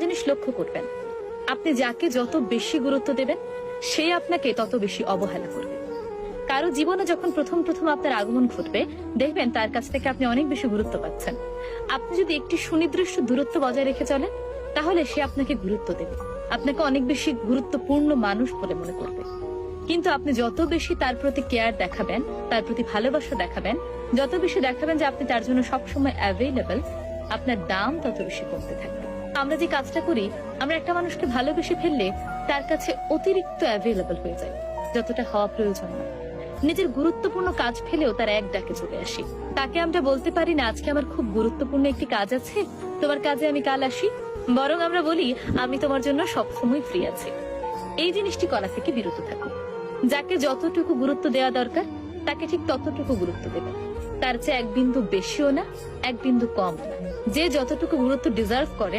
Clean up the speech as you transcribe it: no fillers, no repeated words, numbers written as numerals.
জিনিস লক্ষ্য করবেন, আপনি যাকে যত বেশি গুরুত্ব দেবেন সেই আপনাকে তত বেশি অবহেলা করবে। কারো জীবনে যখন প্রথম প্রথম আপনার আগমন ঘটবে, দেখবেন তার কাছ থেকে আপনি অনেক বেশি গুরুত্ব পাচ্ছেন। আপনি যদি একটি সুনির্দিষ্ট দূরত্ব বজায় রেখে চলেন, তাহলে সে আপনাকে গুরুত্ব দেবে, আপনাকে অনেক বেশি গুরুত্বপূর্ণ মানুষ বলে মনে করবে। কিন্তু আপনি যত বেশি তার প্রতি কেয়ার দেখাবেন, তার প্রতি ভালোবাসা দেখাবেন, যত বেশি দেখাবেন যে আপনি তার জন্য সবসময় অ্যাভেলেবল, আপনার দাম তত বেশি কমতে থাকবে। আমরা যে কাজটা করি, আমরা একটা মানুষকে ভালোবেসে ফেললে তার কাছে অতিরিক্ত অ্যাভেলেবল হয়ে যায়, যতটা হওয়া প্রয়োজন না। নিজের গুরুত্বপূর্ণ কাজ ফেলেও তার এক ডাকে চলে আসি। তাকে আমরা বলতে পারি না, আজকে আমার খুব গুরুত্বপূর্ণ একটি কাজ আছে, তোমার কাজে আমি কাল আসি। বরং আমরা বলি, আমি তোমার জন্য সবসময় ফ্রি আছি। এই জিনিসটি করা থেকে বিরত থাকুন। যাকে যতটুকু গুরুত্ব দেওয়া দরকার তাকে ঠিক ততটুকু গুরুত্ব দেবেন, তার চেয়ে এক বিন্দু বেশিও না, এক বিন্দু কম না। যে যতটুকু গুরুত্ব ডিজার্ভ করে